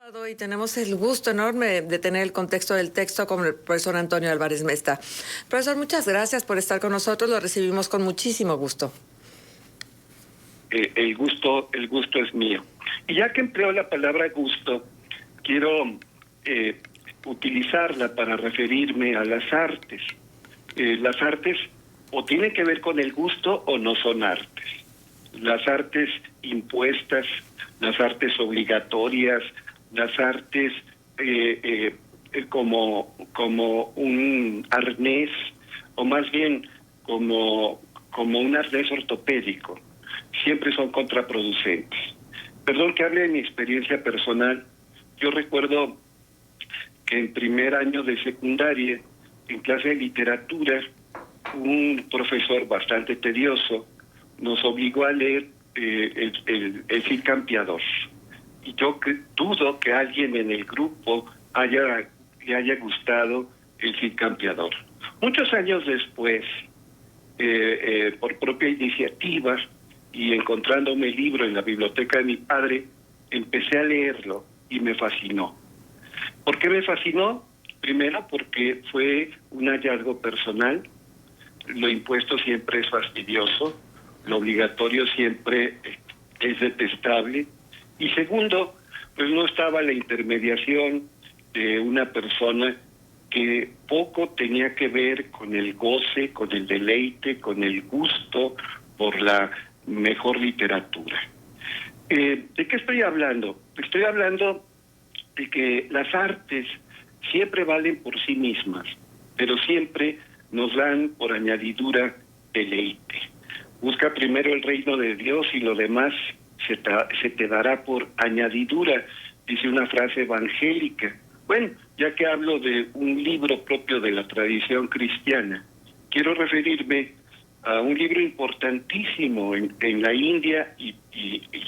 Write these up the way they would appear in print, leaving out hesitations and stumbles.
Y tenemos el gusto enorme de tener el contexto del texto con el profesor Antonio Álvarez Mesta. Profesor, muchas gracias por estar con nosotros, lo recibimos con muchísimo gusto. El gusto es mío. Y ya que empleo la palabra gusto, quiero utilizarla para referirme a las artes. Las artes o tienen que ver con el gusto o no son artes. Las artes impuestas, las artes obligatorias, las artes como un arnés, o más bien como un arnés ortopédico, siempre son contraproducentes. Perdón que hable de mi experiencia personal. Yo recuerdo que en primer año de secundaria, en clase de literatura, un profesor bastante tedioso nos obligó a leer el Cid Campeador. Y yo dudo que a alguien en el grupo le haya gustado el Cid Campeador. Muchos años después, por propia iniciativa y encontrándome el libro en la biblioteca de mi padre, empecé a leerlo y me fascinó. ¿Por qué me fascinó? Primero porque fue un hallazgo personal. Lo impuesto siempre es fastidioso, lo obligatorio siempre es detestable. Y segundo, pues no estaba la intermediación de una persona que poco tenía que ver con el goce, con el deleite, con el gusto por la mejor literatura. ¿De qué estoy hablando? Estoy hablando de que las artes siempre valen por sí mismas, pero siempre nos dan por añadidura deleite. Busca primero el reino de Dios y lo demás se te dará por añadidura, dice una frase evangélica. Bueno, ya que hablo de un libro propio de la tradición cristiana, quiero referirme a un libro importantísimo en la India y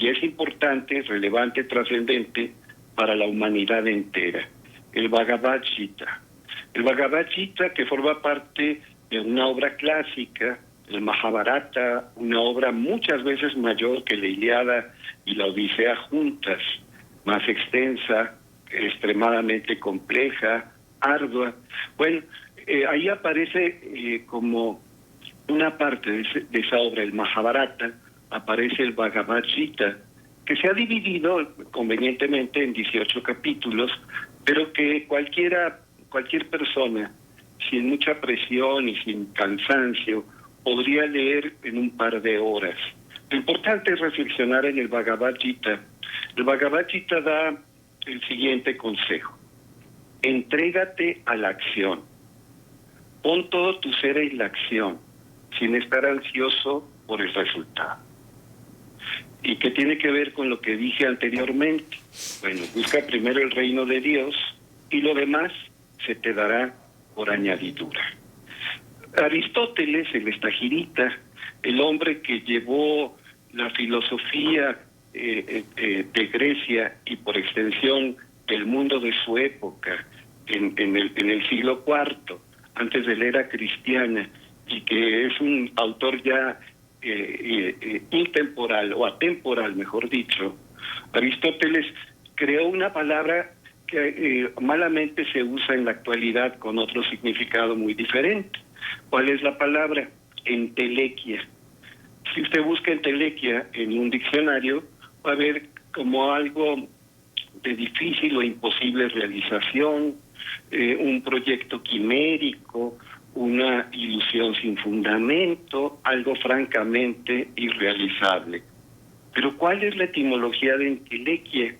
es importante, relevante, trascendente para la humanidad entera, el Bhagavad Gita. El Bhagavad Gita, que forma parte de una obra clásica, el Mahabharata, una obra muchas veces mayor que la Ilíada y la Odisea juntas, más extensa, extremadamente compleja, ardua. Bueno, ahí aparece como una parte de esa obra, el Mahabharata, aparece el Bhagavad Gita, que se ha dividido convenientemente en 18 capítulos, pero que cualquier persona, sin mucha presión y sin cansancio, podría leer en un par de horas. Lo importante es reflexionar en el Bhagavad Gita. El Bhagavad Gita da el siguiente consejo: entrégate a la acción. Pon todo tu ser en la acción, sin estar ansioso por el resultado. ¿Y qué tiene que ver con lo que dije anteriormente? Bueno, busca primero el reino de Dios y lo demás se te dará por añadidura. Aristóteles, el estagirita, el hombre que llevó la filosofía de Grecia y por extensión del mundo de su época en el siglo IV, antes de la era cristiana, y que es un autor ya intemporal o atemporal, mejor dicho, Aristóteles creó una palabra que malamente se usa en la actualidad con otro significado muy diferente. ¿Cuál es la palabra? Entelequia. Si usted busca entelequia en un diccionario, va a ver como algo de difícil o imposible realización, un proyecto quimérico, una ilusión sin fundamento, algo francamente irrealizable. Pero ¿cuál es la etimología de entelequia?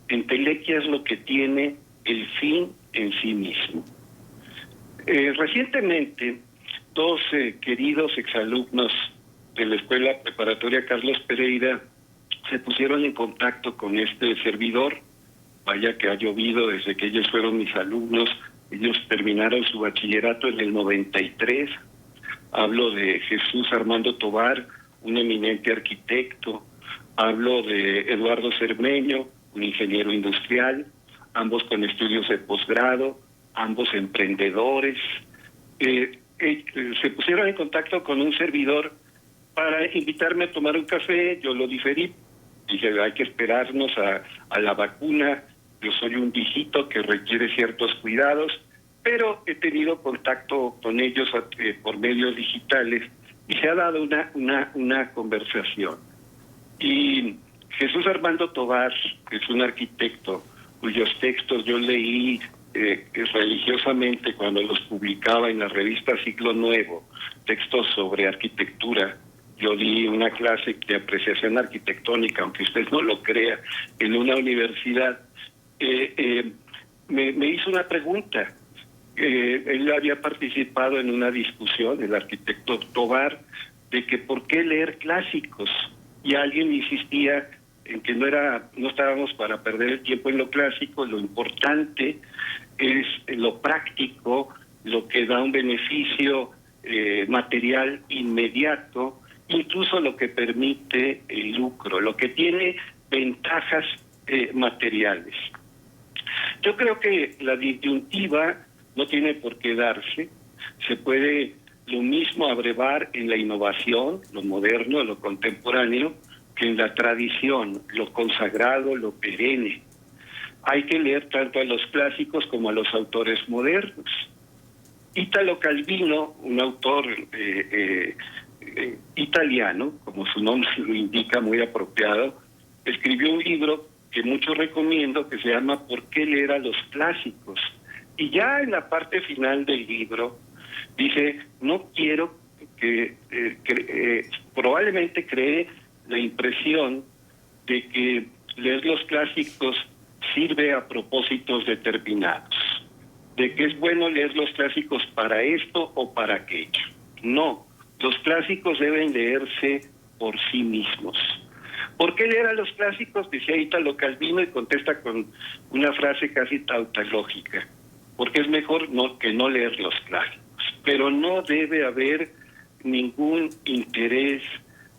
Entelequia es lo que tiene el fin en sí mismo. Recientemente, dos queridos exalumnos de la Escuela Preparatoria Carlos Pereira se pusieron en contacto con este servidor. Vaya que ha llovido desde que ellos fueron mis alumnos. Ellos terminaron su bachillerato en el 93. Hablo de Jesús Armando Tovar, un eminente arquitecto. Hablo de Eduardo Cermeño, un ingeniero industrial, ambos con estudios de posgrado, ambos emprendedores. Se pusieron en contacto con un servidor para invitarme a tomar un café. Yo lo diferí. Dije, hay que esperarnos a la vacuna yo soy un viejito que requiere ciertos cuidados, pero he tenido contacto con ellos por medios digitales y se ha dado una conversación. Y Jesús Armando Tovar, que es un arquitecto cuyos textos yo leí religiosamente cuando los publicaba en la revista Siglo Nuevo, textos sobre arquitectura. Yo di una clase de apreciación arquitectónica, aunque usted no lo crea, en una universidad. Me hizo una pregunta. Él había participado en una discusión, el arquitecto Tovar, de que por qué leer clásicos. Y alguien insistía en que no estábamos para perder el tiempo en lo clásico, lo importante es lo práctico, lo que da un beneficio material inmediato, incluso lo que permite el lucro, lo que tiene ventajas materiales. Yo creo que la disyuntiva no tiene por qué darse, se puede lo mismo abrevar en la innovación, lo moderno, lo contemporáneo, que en la tradición, lo consagrado, lo perenne. Hay que leer tanto a los clásicos como a los autores modernos. Italo Calvino, un autor italiano, como su nombre lo indica, muy apropiado, escribió un libro que mucho recomiendo, que se llama ¿Por qué leer a los clásicos? Y ya en la parte final del libro dice, no quiero que probablemente cree la impresión de que leer los clásicos sirve a propósitos determinados, de que es bueno leer los clásicos para esto o para aquello. No, los clásicos deben leerse por sí mismos. ¿Por qué leer a los clásicos? Decía Italo Calvino y contesta con una frase casi tautológica. Porque es mejor que no leer los clásicos. Pero no debe haber ningún interés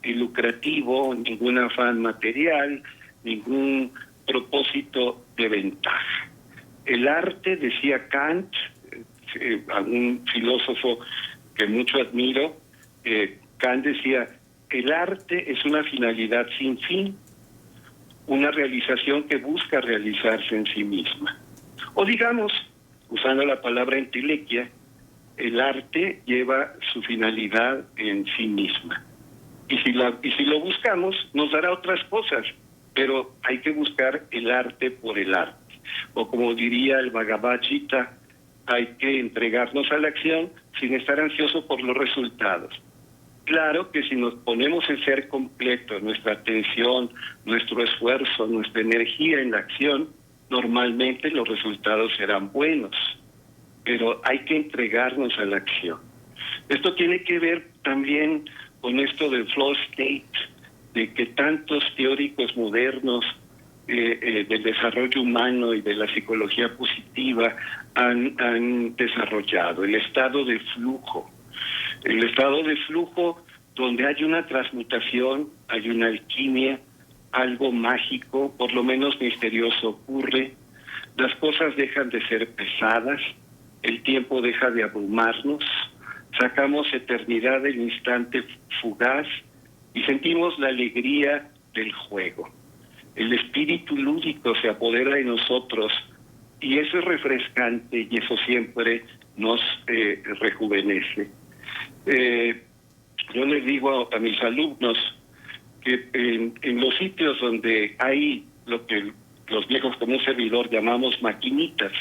lucrativo, ningún afán material, ningún propósito de ventaja. El arte, decía Kant, un filósofo que mucho admiro, Kant decía, el arte es una finalidad sin fin, una realización que busca realizarse en sí misma. O digamos, usando la palabra entelequia, el arte lleva su finalidad en sí misma. Y si lo buscamos, nos dará otras cosas, pero hay que buscar el arte por el arte. O como diría el Bhagavad Gita, hay que entregarnos a la acción sin estar ansioso por los resultados. Claro que si nos ponemos en ser completo, nuestra atención, nuestro esfuerzo, nuestra energía en la acción, normalmente los resultados serán buenos, pero hay que entregarnos a la acción. Esto tiene que ver también con esto del flow state, de que tantos teóricos modernos del desarrollo humano y de la psicología positiva han desarrollado, el estado de flujo. El estado de flujo donde hay una transmutación, hay una alquimia, algo mágico, por lo menos misterioso ocurre, las cosas dejan de ser pesadas, el tiempo deja de abrumarnos, sacamos eternidad del instante fugaz y sentimos la alegría del juego. El espíritu lúdico se apodera de nosotros y eso es refrescante y eso siempre nos rejuvenece. Yo les digo a mis alumnos que en los sitios donde hay lo que los viejos como un servidor llamamos maquinitas,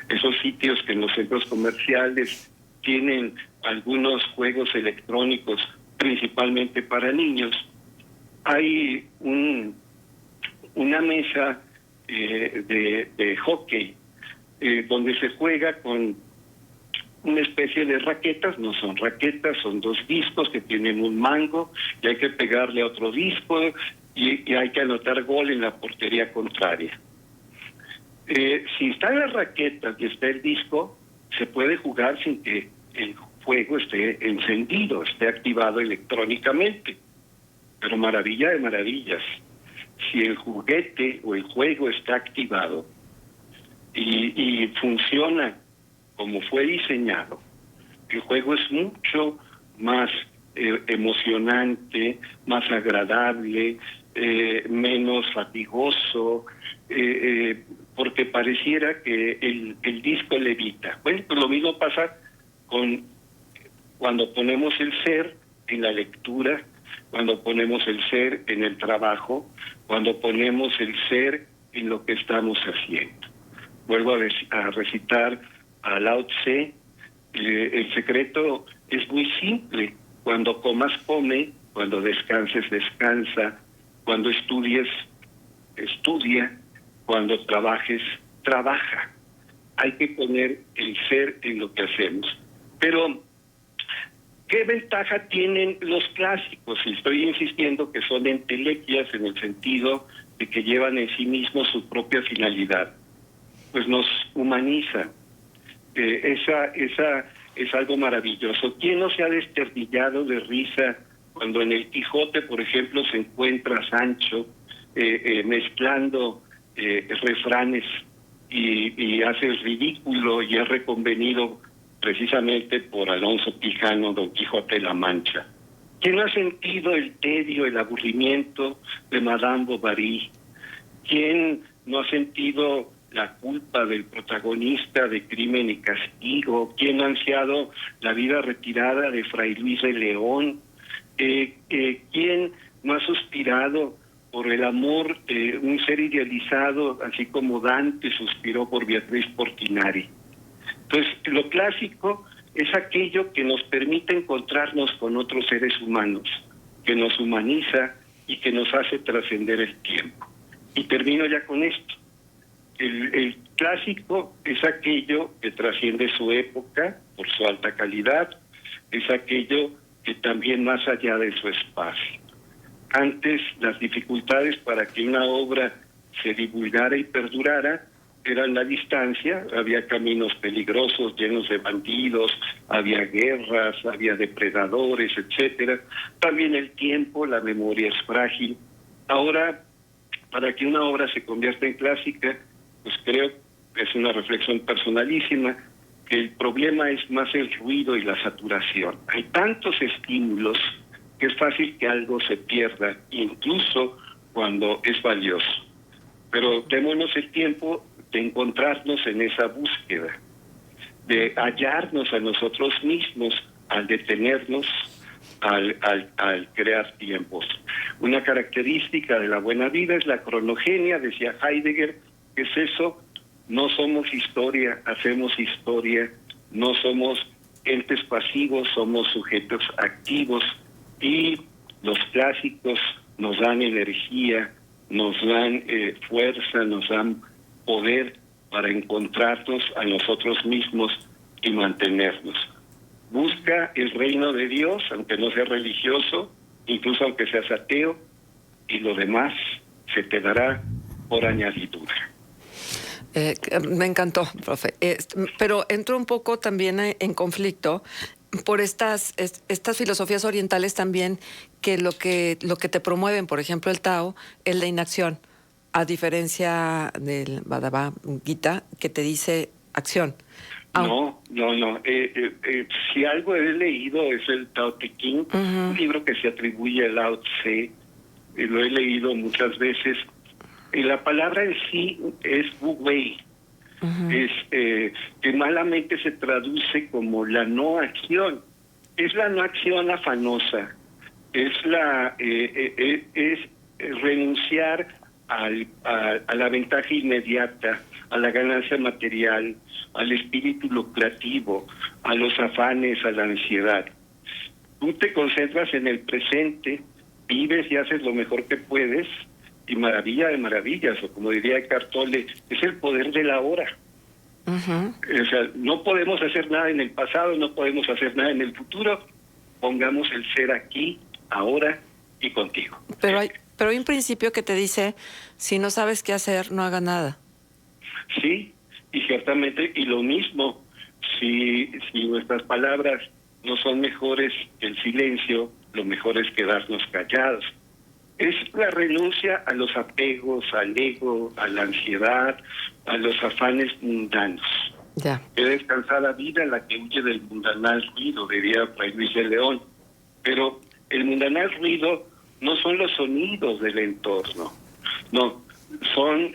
esos sitios que en los centros comerciales tienen algunos juegos electrónicos principalmente para niños, hay una mesa de hockey donde se juega con una especie de raquetas, no son raquetas, son dos discos que tienen un mango y hay que pegarle a otro disco y hay que anotar gol en la portería contraria. Si están las raquetas y está el disco, se puede jugar sin que el juego esté encendido, esté activado electrónicamente. Pero maravilla de maravillas, si el juguete o el juego está activado y funciona como fue diseñado, el juego es mucho más emocionante, más agradable, menos fatigoso, porque pareciera que el disco levita. Bueno, pues lo mismo pasa cuando ponemos el ser en la lectura, cuando ponemos el ser en el trabajo, cuando ponemos el ser en lo que estamos haciendo. Vuelvo a recitar a Lao Tse, el secreto es muy simple: cuando comas, come; cuando descanses, descansa; cuando estudies, estudia; cuando trabajes, trabaja. Hay que poner el ser en lo que hacemos. Pero, ¿qué ventaja tienen los clásicos? Y estoy insistiendo que son entelequias, en el sentido de que llevan en sí mismos su propia finalidad. Pues nos humaniza. Esa es algo maravilloso. ¿Quién no se ha desternillado de risa cuando en el Quijote, por ejemplo, se encuentra a Sancho mezclando refranes y hace el ridículo, y es reconvenido precisamente por Alonso Quijano, Don Quijote de la Mancha? ¿Quién no ha sentido el tedio, el aburrimiento de Madame Bovary? ¿Quién no ha sentido la culpa del protagonista de Crimen y Castigo? ¿Quién ha ansiado la vida retirada de Fray Luis de León? ¿Quién no ha suspirado por el amor de un ser idealizado, así como Dante suspiró por Beatriz Portinari? Entonces, lo clásico es aquello que nos permite encontrarnos con otros seres humanos, que nos humaniza y que nos hace trascender el tiempo. Y termino ya con esto. El clásico es aquello que trasciende su época por su alta calidad, es aquello que también más allá de su espacio. Antes, las dificultades para que una obra se divulgara y perdurara eran la distancia. Había caminos peligrosos llenos de bandidos, había guerras, había depredadores, etcétera. También el tiempo, la memoria es frágil. Ahora, para que una obra se convierta en clásica, pues creo, es una reflexión personalísima, que el problema es más el ruido y la saturación. Hay tantos estímulos que es fácil que algo se pierda, incluso cuando es valioso. Pero démonos el tiempo de encontrarnos en esa búsqueda, de hallarnos a nosotros mismos al detenernos, al crear tiempos. Una característica de la buena vida es la cronogenia, decía Heidegger. ¿Qué es eso? No somos historia, hacemos historia. No somos entes pasivos, somos sujetos activos. Y los clásicos nos dan energía, nos dan fuerza, nos dan poder para encontrarnos a nosotros mismos y mantenernos. Busca el reino de Dios, aunque no sea religioso, incluso aunque seas ateo, y lo demás se te dará por añadidura. Me encantó, profe. Pero entro un poco también en conflicto por estas filosofías orientales también, que lo que te promueven, por ejemplo, el Tao, es la inacción, a diferencia del Bhagavad Gita, que te dice acción. No. Si algo he leído es el Tao Te Ching, un libro que se atribuye a Lao Tse. Lo he leído muchas veces. Y la palabra en sí es Wu Wei. Es que malamente se traduce como la no acción. Es la no acción afanosa. Es renunciar a la ventaja inmediata, a la ganancia material, al espíritu lucrativo, a los afanes, a la ansiedad. Tú te concentras en el presente, vives y haces lo mejor que puedes, y maravilla de maravillas, o como diría Eckhart Tolle, es el poder de la hora. O sea, no podemos hacer nada en el pasado, no podemos hacer nada en el futuro. Pongamos el ser aquí, ahora y contigo. Pero hay un principio que te dice, si no sabes qué hacer, no haga nada. Sí, y ciertamente, y lo mismo, si nuestras palabras no son mejores que el silencio, lo mejor es quedarnos callados. Es la renuncia a los apegos, al ego, a la ansiedad, a los afanes mundanos. Ya. Es descansada vida la que huye del mundanal ruido, diría Fray Luis de León. Pero el mundanal ruido no son los sonidos del entorno. No, son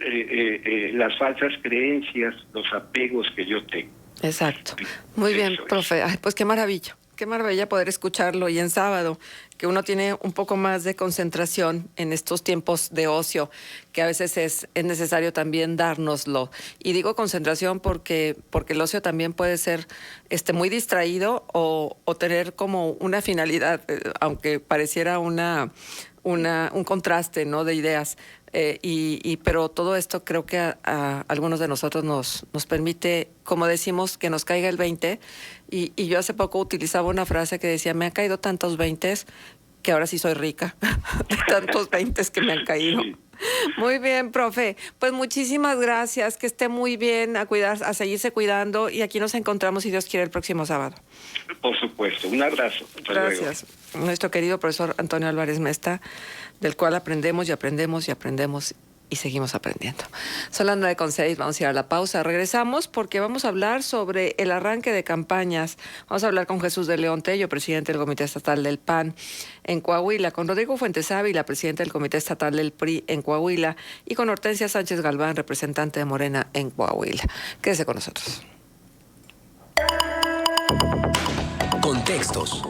las falsas creencias, los apegos que yo tengo. Exacto. Muy bien, Eso es. profe. Ay, pues qué maravilla. Qué maravilla poder escucharlo. Y en sábado, que uno tiene un poco más de concentración en estos tiempos de ocio, que a veces es necesario también dárnoslo. Y digo concentración porque el ocio también puede ser muy distraído o tener como una finalidad, aunque pareciera un contraste, ¿no?, de ideas. Pero todo esto creo que a algunos de nosotros nos permite, como decimos, que nos caiga el 20. Y yo hace poco utilizaba una frase que decía, me han caído tantos 20 que ahora sí soy rica, de tantos 20 que me han caído. Sí. Muy bien, profe. Pues muchísimas gracias, que esté muy bien, a seguirse cuidando, y aquí nos encontramos, si Dios quiere, el próximo sábado. Por supuesto. Un abrazo. Hasta luego. Gracias. Nuestro querido profesor Antonio Álvarez Mesta, del cual aprendemos y aprendemos y aprendemos y seguimos aprendiendo. Son las 9:06, vamos a ir a la pausa. Regresamos porque vamos a hablar sobre el arranque de campañas. Vamos a hablar con Jesús de León Tello, presidente del Comité Estatal del PAN en Coahuila, con Rodrigo Fuentes Ávila, presidente del Comité Estatal del PRI en Coahuila, y con Hortensia Sánchez Galván, representante de Morena en Coahuila. Quédese con nosotros. Contextos.